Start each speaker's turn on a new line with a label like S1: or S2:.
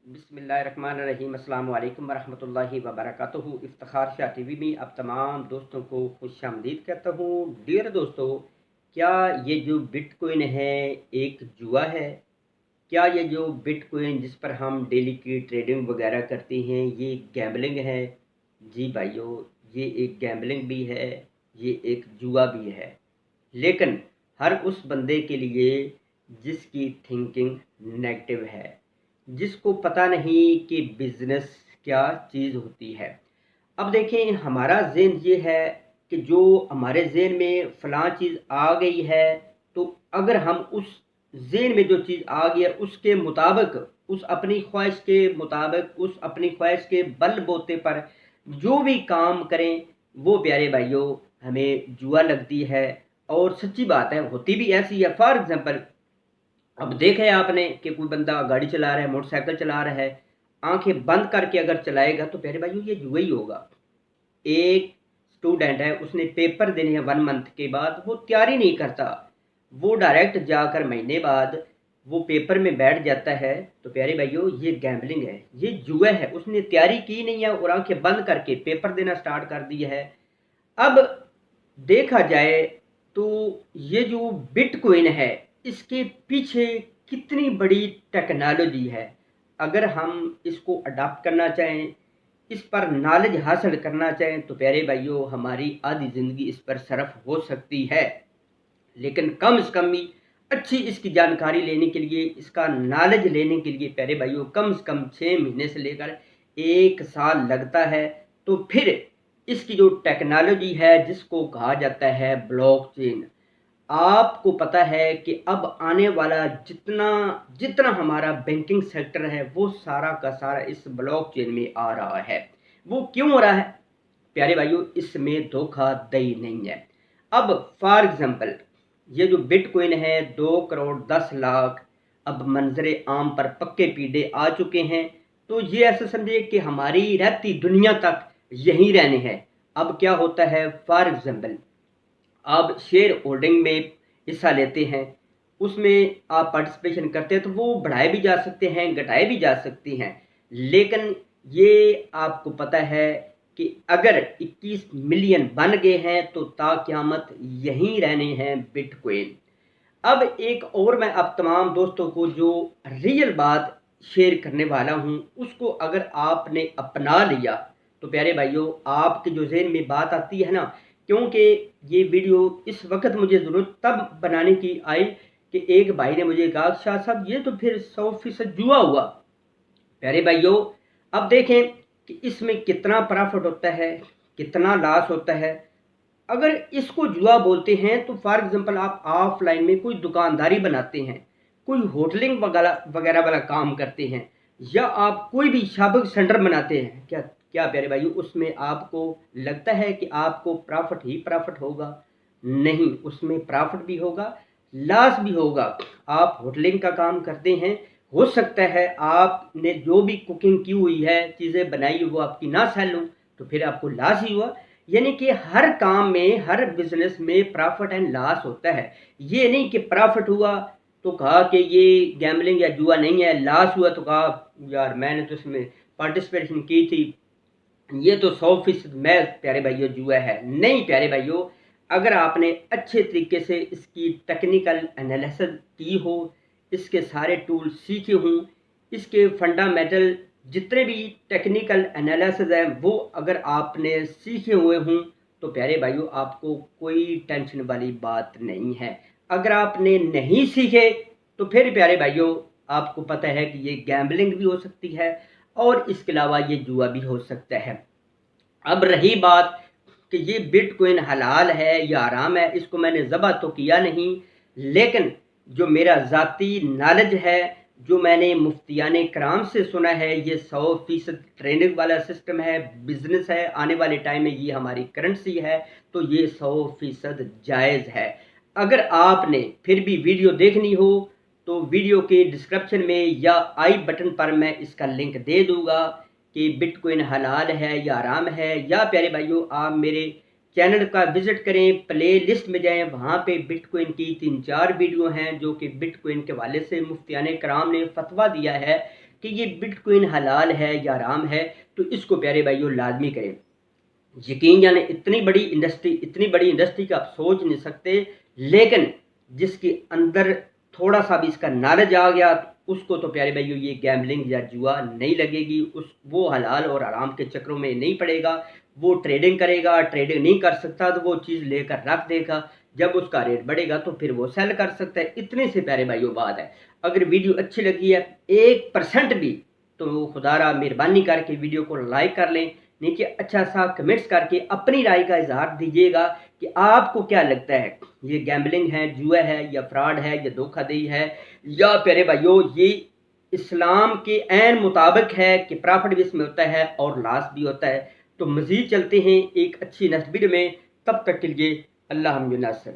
S1: बिस्मिल्लाहिर्रहमानिर्रहीम अस्सलाम वालेकुम वरहमतुल्लाहि वबरकातुहू। इफ्तिखार शाह टीवी में आप तमाम दोस्तों को खुशामदीद कहता हूँ। डियर दोस्तों, क्या ये जो बिटकॉइन है एक जुआ है? क्या ये जो बिटकॉइन जिस पर हम डेली की ट्रेडिंग वगैरह करते हैं ये गैम्बलिंग है? जी भाइयों, ये एक गैम्बलिंग भी है, ये एक जुआ भी है। लेकिन हर उस बंदे के लिए जिसकी थिंकिंग नेगेटिव है, जिसको पता नहीं कि बिजनेस क्या चीज़ होती है। अब देखें, हमारा ज़हन ये है कि जो हमारे ज़हन में फ़लाँ चीज़ आ गई है, तो अगर हम उस ज़हन में जो चीज़ आ गई है उसके मुताबिक, उस अपनी ख्वाहिश के मुताबिक, उस अपनी ख्वाहिश के बल बोते पर जो भी काम करें, वो प्यारे भाइयों हमें जुआ लगती है। और सच्ची बात है, होती भी ऐसी है। फॉर एग्ज़ाम्पल, अब देखा है आपने कि कोई बंदा गाड़ी चला रहा है, मोटरसाइकिल चला रहा है, आंखें बंद करके अगर चलाएगा तो प्यारे भाइयों ये जुआ ही होगा। एक स्टूडेंट है, उसने पेपर देने हैं 1 मंथ के बाद, वो तैयारी नहीं करता, वो डायरेक्ट जाकर महीने बाद वो पेपर में बैठ जाता है, तो प्यारे भाइयों ये गैम्बलिंग है, ये जुआ है। उसने तैयारी की नहीं है और आंखें बंद करके पेपर देना स्टार्ट कर दिया है। अब देखा जाए तो ये जो बिटकॉइन है इसके पीछे कितनी बड़ी टेक्नोलॉजी है। अगर हम इसको अडॉप्ट करना चाहें, इस पर नॉलेज हासिल करना चाहें, तो प्यारे भाइयों हमारी आधी ज़िंदगी इस पर सर्फ हो सकती है। लेकिन कम से कम भी अच्छी इसकी जानकारी लेने के लिए, इसका नॉलेज लेने के लिए प्यारे भाइयों कम से कम 6 महीने से लेकर 1 साल लगता है। तो फिर इसकी जो टेक्नोलॉजी है जिसको कहा जाता है ब्लॉकचेन, आपको पता है कि अब आने वाला जितना जितना हमारा बैंकिंग सेक्टर है वो सारा का सारा इस ब्लॉकचेन में आ रहा है। वो क्यों हो रहा है प्यारे भाइयों? इसमें धोखाधड़ी नहीं है। अब फॉर एग्जांपल, ये जो बिटकॉइन है 2 करोड़ 10 लाख अब मंजरे आम पर पक्के पीढ़े आ चुके हैं। तो ये ऐसा समझिए कि हमारी रहती दुनिया तक यहीं रहने हैं। अब क्या होता है, फॉर एग्जांपल आप शेयर होल्डिंग में हिस्सा लेते हैं, उसमें आप पार्टिसिपेशन करते हैं, तो वो बढ़ाए भी जा सकते हैं, घटाए भी जा सकती हैं। लेकिन ये आपको पता है कि अगर 21 मिलियन बन गए हैं तो ताक़यामत यहीं रहने हैं बिटकॉइन। अब एक और मैं अब तमाम दोस्तों को जो रियल बात शेयर करने वाला हूँ, उसको अगर आपने अपना लिया तो प्यारे भाइयों आपके जो ज़हन में बात आती है ना, क्योंकि ये वीडियो इस वक्त मुझे ज़रूरत तब बनाने की आई कि एक भाई ने मुझे कहा, शाह साहब ये तो फिर 100% जुआ हुआ। प्यारे भाइयों, अब देखें कि इसमें कितना प्रॉफिट होता है, कितना लॉस होता है। अगर इसको जुआ बोलते हैं तो फॉर एग्जांपल आप ऑफलाइन में कोई दुकानदारी बनाते हैं, कोई होटलिंग वगैरह वगैरह वाला काम करते हैं, या आप कोई भी शॉपिंग सेंटर बनाते हैं, क्या क्या प्यारे भाइयों उसमें आपको लगता है कि आपको प्रॉफिट ही प्रॉफिट होगा? नहीं, उसमें प्रॉफिट भी होगा, लॉस भी होगा। आप होटलिंग का काम करते हैं, हो सकता है आपने जो भी कुकिंग की हुई है, चीज़ें बनाई वो आपकी ना सेल हो, तो फिर आपको लॉस ही हुआ। यानी कि हर काम में, हर बिजनेस में प्रॉफिट एंड लॉस होता है। ये नहीं कि प्रॉफिट हुआ तो कहा कि ये गैम्बलिंग या जुआ नहीं है, लॉस हुआ तो कहा यार मैंने तो इसमें पार्टिसिपेशन की थी, ये तो 100% मैं प्यारे भाइयों जुआ है। नहीं प्यारे भाइयों, अगर आपने अच्छे तरीके से इसकी टेक्निकल एनालिसिस की हो, इसके सारे टूल सीखे हों, इसके फंडामेंटल जितने भी टेक्निकल एनालिसिस हैं वो अगर आपने सीखे हुए हों, तो प्यारे भाइयों आपको कोई टेंशन वाली बात नहीं है। अगर आपने नहीं सीखे तो फिर प्यारे भाइयों आपको पता है कि ये गैम्बलिंग भी हो सकती है और इसके अलावा ये जुआ भी हो सकता है। अब रही बात कि ये बिटकॉइन हलाल है या हराम है, इसको मैंने ज़बह तो किया नहीं, लेकिन जो मेरा ज़ाती नॉलेज है, जो मैंने मुफ्तियाने कराम से सुना है, ये 100% ट्रेनिंग वाला सिस्टम है, बिजनेस है, आने वाले टाइम में ये हमारी करेंसी है, तो ये 100% जायज़ है। अगर आपने फिर भी वीडियो देखनी हो तो वीडियो के डिस्क्रिप्शन में या आई बटन पर मैं इसका लिंक दे दूंगा कि बिटकॉइन हलाल है या हराम है। या प्यारे भाइयों आप मेरे चैनल का विज़िट करें, प्ले लिस्ट में जाएं, वहाँ पे बिटकॉइन की 3-4 वीडियो हैं जो कि बिटकॉइन के हवाले से मुफ्तियाने कराम ने फतवा दिया है کہ یہ بٹ کوئن حلال ہے یا حرام ہے، تو اس کو پیارے بھائیوں لازمی کریں۔ یقین یعنی اتنی بڑی انڈسٹری کا آپ سوچ نہیں سکتے، لیکن جس کے اندر تھوڑا سا بھی اس کا نالج آ گیا اس کو تو پیارے بھائیوں یہ گیمبلنگ یا جوا نہیں لگے گی، وہ حلال اور حرام کے چکروں میں نہیں پڑے گا، وہ ٹریڈنگ کرے گا، ٹریڈنگ نہیں کر سکتا تو وہ چیز لے کر رکھ دے گا، جب اس کا ریٹ بڑھے گا تو پھر وہ سیل کر سکتا ہے۔ اتنے سے پیارے بھائیوں بات ہے۔ اگر ویڈیو اچھی لگی ہے 1% بھی تو خدا را مہربانی کر کے ویڈیو کو لائک کر لیں، نیچے اچھا سا کمنٹس کر کے اپنی رائے کا اظہار دیجیے گا کہ آپ کو کیا لگتا ہے، یہ گیمبلنگ ہے، جوا ہے، یا فراڈ ہے، یا دھوکہ دہی ہے، یا پیارے بھائیوں یہ اسلام کے عین مطابق ہے کہ پرافٹ بھی اس میں ہوتا ہے اور لاس بھی ہوتا ہے۔ تو مزید چلتے ہیں ایک اچھی نیکسٹ ویڈیو میں، تب تک کے لیے اللہ حافظ۔